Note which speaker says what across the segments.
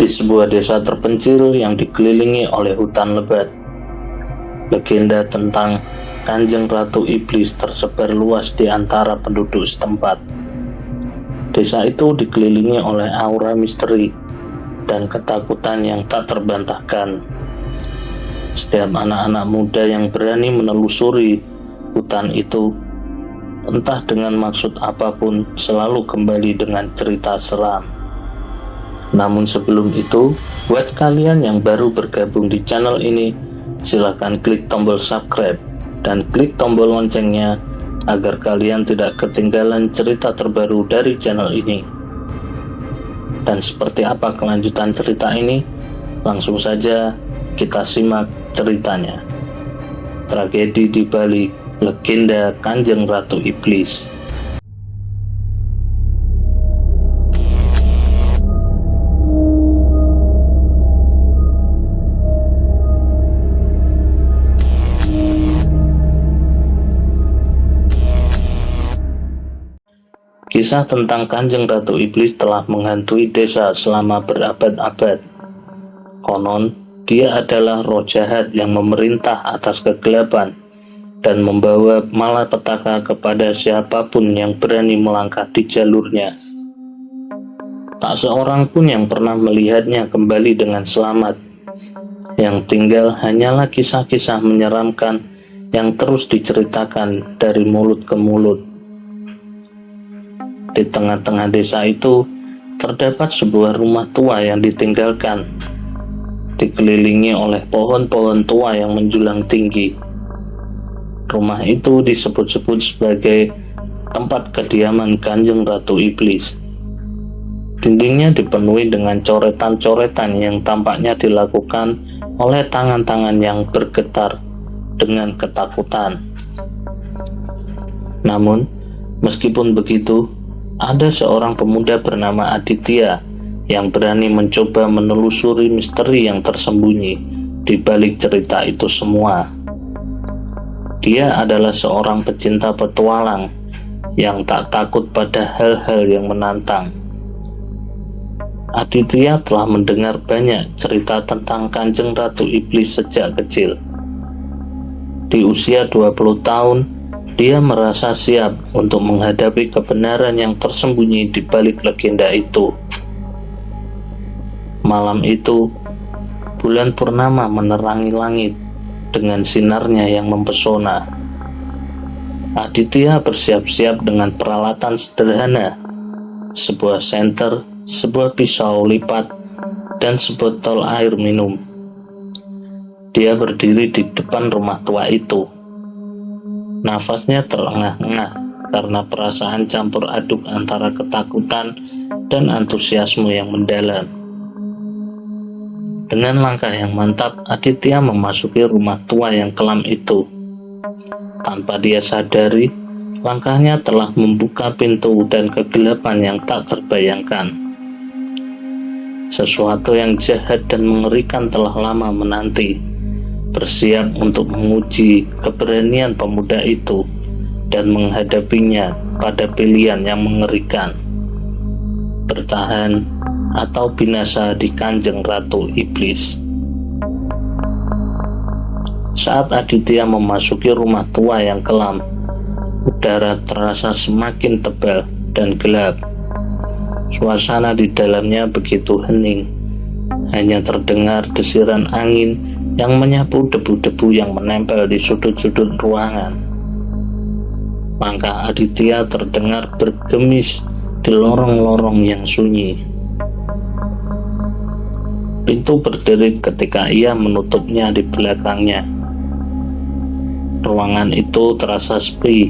Speaker 1: Di sebuah desa terpencil yang dikelilingi oleh hutan lebat, legenda tentang Kanjeng Ratu Iblis tersebar luas di antara penduduk setempat. Desa itu dikelilingi oleh aura misteri dan ketakutan yang tak terbantahkan. Setiap anak-anak muda yang berani menelusuri hutan itu, entah dengan maksud apapun, selalu kembali dengan cerita seram. Namun sebelum itu, buat kalian yang baru bergabung di channel ini, silahkan klik tombol subscribe dan klik tombol loncengnya agar kalian tidak ketinggalan cerita terbaru dari channel ini. Dan seperti apa kelanjutan cerita ini? Langsung saja kita simak ceritanya. Tragedi di balik legenda Kanjeng Ratu Iblis. Kisah tentang Kanjeng Ratu Iblis telah menghantui desa selama berabad-abad. Konon, dia adalah roh jahat yang memerintah atas kegelapan dan membawa malapetaka kepada siapapun yang berani melangkah di jalurnya. Tak seorang pun yang pernah melihatnya kembali dengan selamat. Yang tinggal hanyalah kisah-kisah menyeramkan yang terus diceritakan dari mulut ke mulut. Di tengah-tengah desa itu, terdapat sebuah rumah tua yang ditinggalkan, dikelilingi oleh pohon-pohon tua yang menjulang tinggi. Rumah itu disebut-sebut sebagai tempat kediaman Kanjeng Ratu Iblis. Dindingnya dipenuhi dengan coretan-coretan yang tampaknya dilakukan oleh tangan-tangan yang bergetar dengan ketakutan. Namun, meskipun begitu, ada seorang pemuda bernama Aditya yang berani mencoba menelusuri misteri yang tersembunyi di balik cerita itu semua. Dia adalah seorang pecinta petualang yang tak takut pada hal-hal yang menantang. Aditya telah mendengar banyak cerita tentang Kanjeng Ratu Iblis sejak kecil. Di usia 20 tahun, dia merasa siap untuk menghadapi kebenaran yang tersembunyi di balik legenda itu. Malam itu, bulan purnama menerangi langit dengan sinarnya yang mempesona. Aditya bersiap-siap dengan peralatan sederhana, sebuah senter, sebuah pisau lipat, dan sebotol air minum. Dia berdiri di depan rumah tua itu. Nafasnya terengah-engah karena perasaan campur aduk antara ketakutan dan antusiasme yang mendalam. Dengan langkah yang mantap, Aditya memasuki rumah tua yang kelam itu. Tanpa dia sadari, langkahnya telah membuka pintu dan kegelapan yang tak terbayangkan. Sesuatu yang jahat dan mengerikan telah lama menanti, bersiap untuk menguji keberanian pemuda itu dan menghadapinya pada pilihan yang mengerikan: bertahan atau binasa di Kanjeng Ratu Iblis. Saat Aditya memasuki rumah tua yang kelam, udara terasa semakin tebal dan gelap. Suasana di dalamnya begitu hening, hanya terdengar desiran angin yang menyapu debu-debu yang menempel di sudut-sudut ruangan. Langkah Aditya terdengar bergemis di lorong-lorong yang sunyi. Pintu berderet ketika ia menutupnya di belakangnya. Ruangan itu terasa sepi,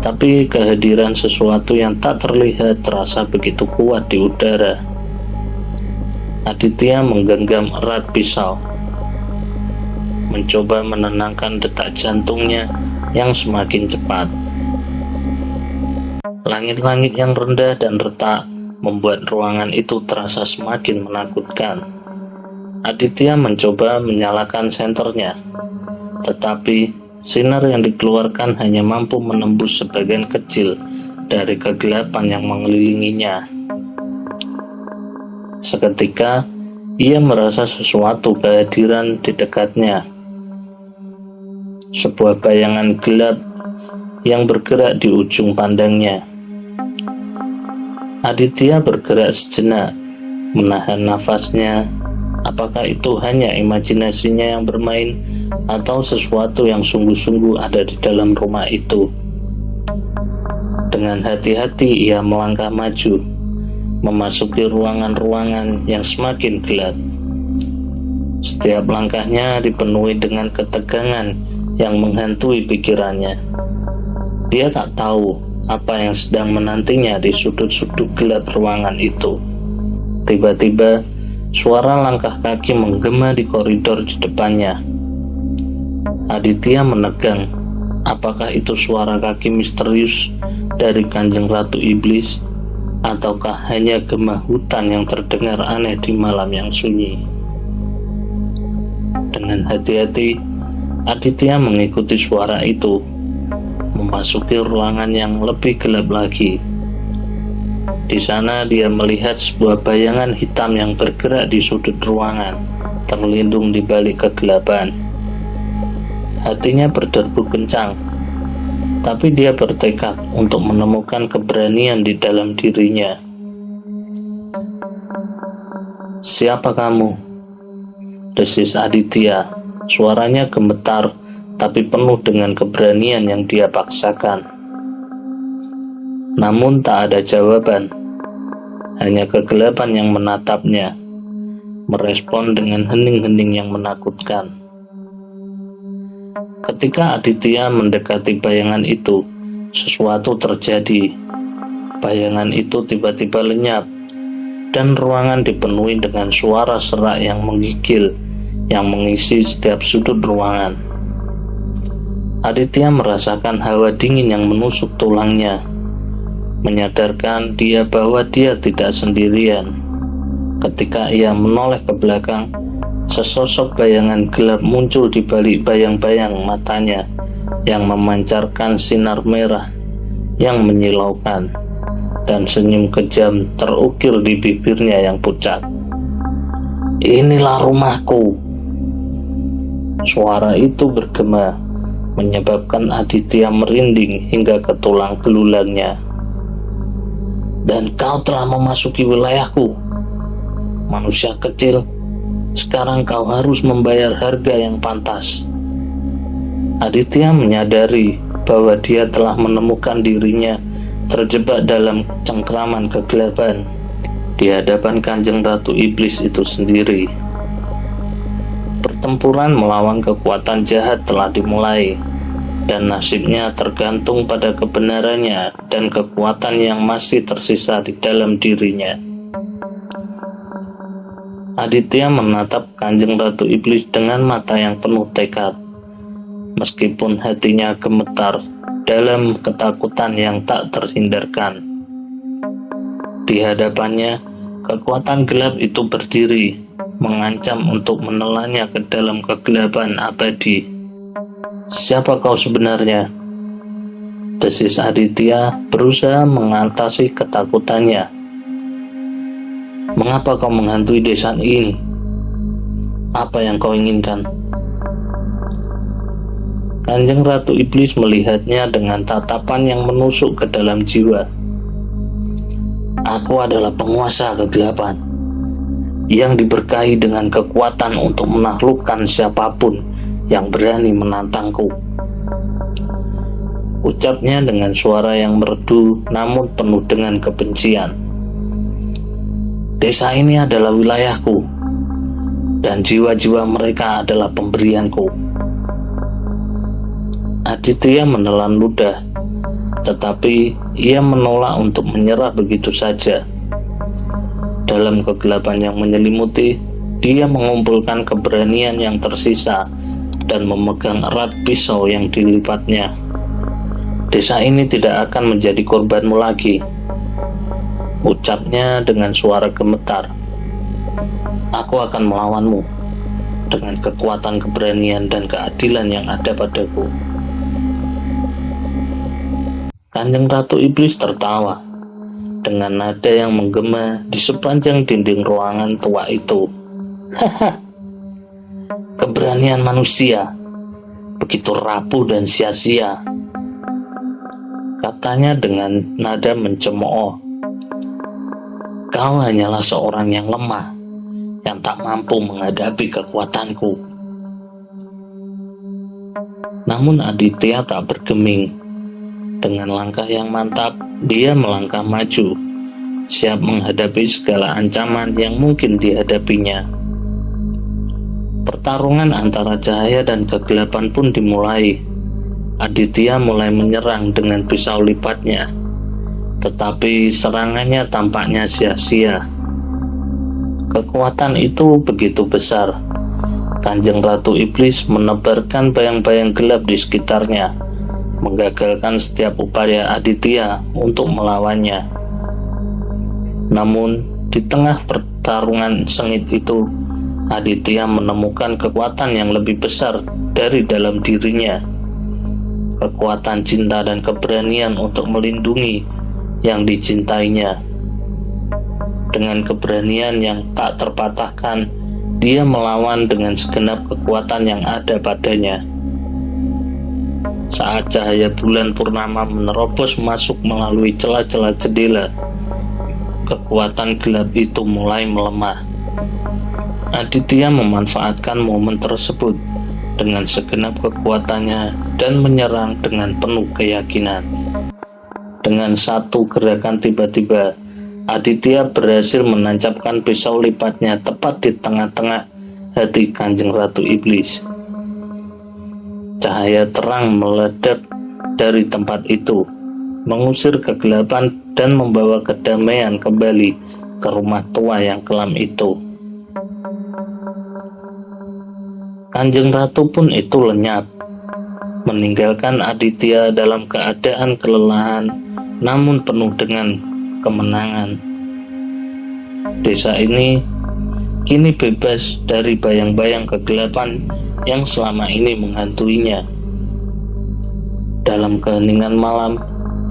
Speaker 1: tapi kehadiran sesuatu yang tak terlihat terasa begitu kuat di udara. Aditya menggenggam erat pisau, mencoba menenangkan detak jantungnya yang semakin cepat. Langit-langit yang rendah dan retak membuat ruangan itu terasa semakin menakutkan. Aditya mencoba menyalakan senternya, tetapi sinar yang dikeluarkan hanya mampu menembus sebagian kecil dari kegelapan yang mengelilinginya. Seketika, Ia merasa sesuatu kehadiran di dekatnya. Sebuah bayangan gelap yang bergerak di ujung pandangnya. Aditya bergerak sejenak, menahan nafasnya. Apakah itu hanya imajinasinya yang bermain, atau sesuatu yang sungguh-sungguh ada di dalam rumah itu? Dengan hati-hati ia melangkah maju, memasuki ruangan-ruangan yang semakin gelap. Setiap langkahnya dipenuhi dengan ketegangan yang menghantui pikirannya. Dia tak tahu apa yang sedang menantinya di sudut-sudut gelap ruangan itu. Tiba-tiba, suara langkah kaki menggema di koridor di depannya. Aditya menegang. Apakah itu suara kaki misterius dari Kanjeng Ratu Iblis, ataukah hanya gema hutan yang terdengar aneh di malam yang sunyi? Dengan hati-hati, Aditya mengikuti suara itu, memasuki ruangan yang lebih gelap lagi. Di sana dia melihat sebuah bayangan hitam yang bergerak di sudut ruangan, terlindung di balik kegelapan. Hatinya berdebu kencang, tapi dia bertekad untuk menemukan keberanian di dalam dirinya. "Siapa kamu?" desis Aditya. Suaranya gemetar, tapi penuh dengan keberanian yang dia paksakan. Namun tak ada jawaban, hanya kegelapan yang menatapnya, merespon dengan hening-hening yang menakutkan. Ketika Aditya mendekati bayangan itu, sesuatu terjadi. Bayangan itu tiba-tiba lenyap, dan ruangan dipenuhi dengan suara serak yang menggigil yang mengisi setiap sudut ruangan. Aditya merasakan hawa dingin yang menusuk tulangnya, menyadarkan dia bahwa dia tidak sendirian. Ketika ia menoleh ke belakang, sesosok bayangan gelap muncul di balik bayang-bayang matanya yang memancarkan sinar merah yang menyilaukan, dan senyum kejam terukir di bibirnya yang pucat. "Inilah rumahku." Suara itu bergema, menyebabkan Aditya merinding hingga ke tulang belulangnya. "Dan kau telah memasuki wilayahku, manusia kecil. Sekarang kau harus membayar harga yang pantas." Aditya menyadari bahwa dia telah menemukan dirinya terjebak dalam cengkraman kegelapan di hadapan Kanjeng Ratu Iblis itu sendiri. Pertempuran melawan kekuatan jahat telah dimulai, dan nasibnya tergantung pada kebenarannya dan kekuatan yang masih tersisa di dalam dirinya. Aditya menatap Kanjeng Ratu Iblis dengan mata yang penuh tekad, meskipun hatinya gemetar dalam ketakutan yang tak terhindarkan. Di hadapannya, kekuatan gelap itu berdiri, mengancam untuk menelannya ke dalam kegelapan abadi. "Siapa kau sebenarnya?" desis Aditya, berusaha mengatasi ketakutannya. "Mengapa kau menghantui desa ini? Apa yang kau inginkan?" Kanjeng Ratu Iblis melihatnya dengan tatapan yang menusuk ke dalam jiwa. "Aku adalah penguasa kegelapan yang diberkahi dengan kekuatan untuk menaklukkan siapapun yang berani menantangku," ucapnya dengan suara yang merdu namun penuh dengan kebencian. "Desa ini adalah wilayahku, dan jiwa-jiwa mereka adalah pemberianku." Aditya menelan ludah, tetapi ia menolak untuk menyerah begitu saja. Dalam kegelapan yang menyelimuti, dia mengumpulkan keberanian yang tersisa dan memegang erat pisau yang dilipatnya. "Desa ini tidak akan menjadi korbanmu lagi," ucapnya dengan suara gemetar. "Aku akan melawanmu dengan kekuatan keberanian dan keadilan yang ada padaku." Kanjeng Ratu Iblis tertawa dengan nada yang menggema di sepanjang dinding ruangan tua itu. Keberanian manusia begitu rapuh dan sia-sia, katanya dengan nada mencemooh. Kau hanyalah seorang yang lemah, yang tak mampu menghadapi kekuatanku. Namun Aditya tak bergeming. Dengan langkah yang mantap, dia melangkah maju, siap menghadapi segala ancaman yang mungkin dihadapinya. Pertarungan antara cahaya dan kegelapan pun dimulai. Aditya mulai menyerang dengan pisau lipatnya, tetapi serangannya tampaknya sia-sia. Kekuatan itu begitu besar. Kanjeng Ratu Iblis menebarkan bayang-bayang gelap di sekitarnya, menggagalkan setiap upaya Aditya untuk melawannya. Namun, di tengah pertarungan sengit itu, Aditya menemukan kekuatan yang lebih besar dari dalam dirinya. Kekuatan cinta dan keberanian untuk melindungi yang dicintainya. Dengan keberanian yang tak terpatahkan, dia melawan dengan segenap kekuatan yang ada padanya. Saat cahaya bulan purnama menerobos masuk melalui celah-celah jendela, kekuatan gelap itu mulai melemah. Aditya memanfaatkan momen tersebut dengan segenap kekuatannya dan menyerang dengan penuh keyakinan. Dengan satu gerakan tiba-tiba, Aditya berhasil menancapkan pisau lipatnya tepat di tengah-tengah hati Kanjeng Ratu Iblis. Cahaya terang meledak dari tempat itu, mengusir kegelapan dan membawa kedamaian kembali ke rumah tua yang kelam itu. Kanjeng Ratu pun itu lenyap, meninggalkan Aditya dalam keadaan kelelahan namun penuh dengan kemenangan. Desa ini kini bebas dari bayang-bayang kegelapan yang selama ini menghantuinya. Dalam keheningan malam,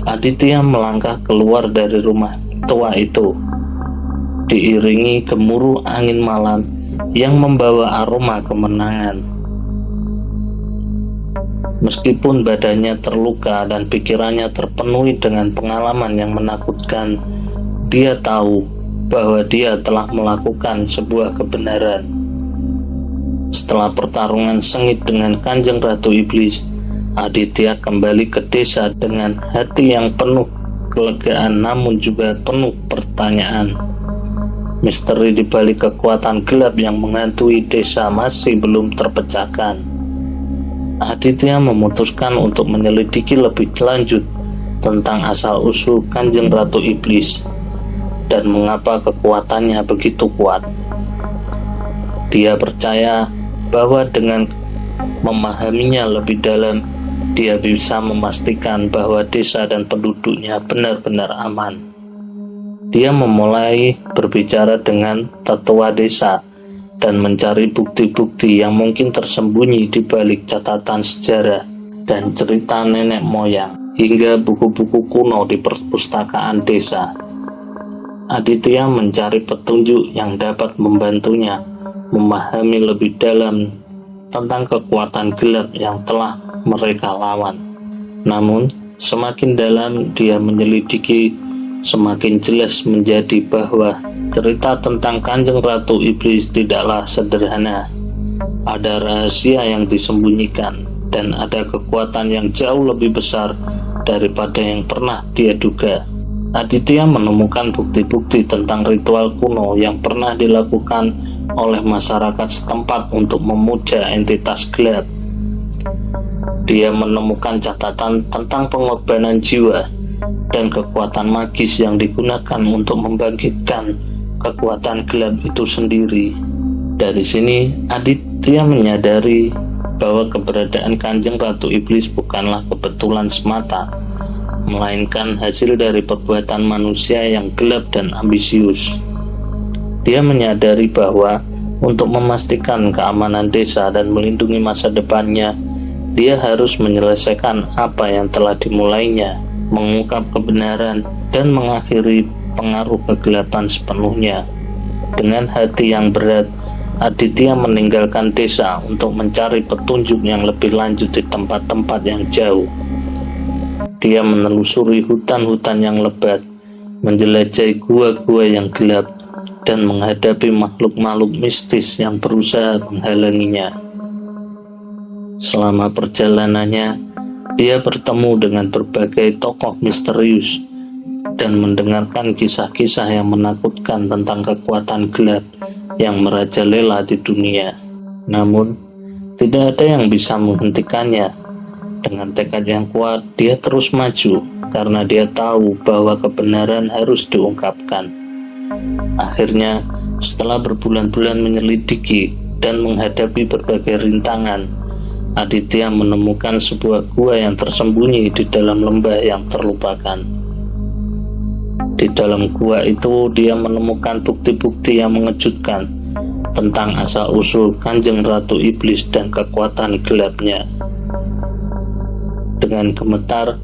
Speaker 1: Aditya melangkah keluar dari rumah tua itu, diiringi gemuruh angin malam yang membawa aroma kemenangan. Meskipun badannya terluka dan pikirannya terpenuhi dengan pengalaman yang menakutkan, dia tahu bahwa dia telah melakukan sebuah kebenaran. Setelah pertarungan sengit dengan Kanjeng Ratu Iblis, Aditya kembali ke desa dengan hati yang penuh kelegaan namun juga penuh pertanyaan. Misteri di balik kekuatan gelap yang menghantui desa masih belum terpecahkan. Aditya memutuskan untuk menyelidiki lebih lanjut tentang asal-usul Kanjeng Ratu Iblis dan mengapa kekuatannya begitu kuat. Dia percaya bahwa dengan memahaminya lebih dalam, dia bisa memastikan bahwa desa dan penduduknya benar-benar aman. Dia memulai berbicara dengan tetua desa dan mencari bukti-bukti yang mungkin tersembunyi di balik catatan sejarah dan cerita nenek moyang hingga buku-buku kuno di perpustakaan desa. Aditya mencari petunjuk yang dapat membantunya memahami lebih dalam tentang kekuatan gelap yang telah mereka lawan. Namun, semakin dalam dia menyelidiki, semakin jelas menjadi bahwa cerita tentang Kanjeng Ratu Iblis tidaklah sederhana. Ada rahasia yang disembunyikan dan ada kekuatan yang jauh lebih besar daripada yang pernah dia duga. Aditya menemukan bukti-bukti tentang ritual kuno yang pernah dilakukan oleh masyarakat setempat untuk memuja entitas gelap. Dia menemukan catatan tentang pengorbanan jiwa dan kekuatan magis yang digunakan untuk membangkitkan kekuatan gelap itu sendiri. Dari sini, Aditya menyadari bahwa keberadaan Kanjeng Ratu Iblis bukanlah kebetulan semata, melainkan hasil dari perbuatan manusia yang gelap dan ambisius. Dia menyadari bahwa untuk memastikan keamanan desa dan melindungi masa depannya, dia harus menyelesaikan apa yang telah dimulainya, mengungkap kebenaran, dan mengakhiri pengaruh kegelapan sepenuhnya. Dengan hati yang berat, Aditya meninggalkan desa untuk mencari petunjuk yang lebih lanjut di tempat-tempat yang jauh. Dia menelusuri hutan-hutan yang lebat, menjelajahi gua-gua yang gelap, dan menghadapi makhluk-makhluk mistis yang berusaha menghalanginya. Selama perjalanannya, dia bertemu dengan berbagai tokoh misterius dan mendengarkan kisah-kisah yang menakutkan tentang kekuatan gelap yang merajalela di dunia. Namun, tidak ada yang bisa menghentikannya. Dengan tekad yang kuat, dia terus maju karena dia tahu bahwa kebenaran harus diungkapkan. Akhirnya, setelah berbulan-bulan menyelidiki dan menghadapi berbagai rintangan, Aditya menemukan sebuah gua yang tersembunyi di dalam lembah yang terlupakan. Di dalam gua itu, dia menemukan bukti-bukti yang mengejutkan tentang asal-usul Kanjeng Ratu Iblis dan kekuatan gelapnya. Dengan gemetar,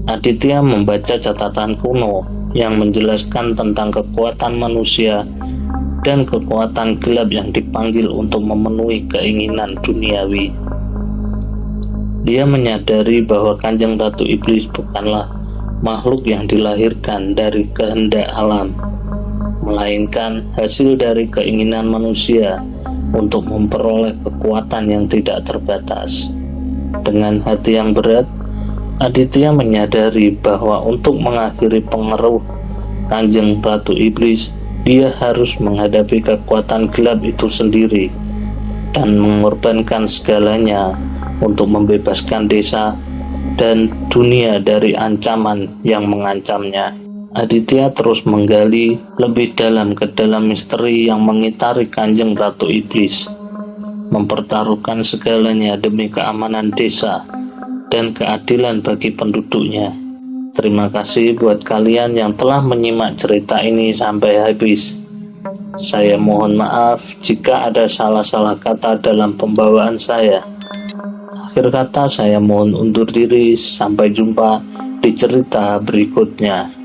Speaker 1: Aditya membaca catatan kuno yang menjelaskan tentang kekuatan manusia dan kekuatan gelap yang dipanggil untuk memenuhi keinginan duniawi. Dia menyadari bahwa Kanjeng Ratu Iblis bukanlah makhluk yang dilahirkan dari kehendak alam, melainkan hasil dari keinginan manusia untuk memperoleh kekuatan yang tidak terbatas. Dengan hati yang berat, Aditya menyadari bahwa untuk mengakhiri pengaruh Kanjeng Ratu Iblis, dia harus menghadapi kekuatan gelap itu sendiri dan mengorbankan segalanya untuk membebaskan desa dan dunia dari ancaman yang mengancamnya. Aditya terus menggali lebih dalam ke dalam misteri yang mengitari Kanjeng Ratu Iblis, mempertaruhkan segalanya demi keamanan desa dan keadilan bagi penduduknya. Terima kasih buat kalian yang telah menyimak cerita ini sampai habis. Saya mohon maaf jika ada salah-salah kata dalam pembawaan saya. Akhir kata, saya mohon undur diri. Sampai jumpa di cerita berikutnya.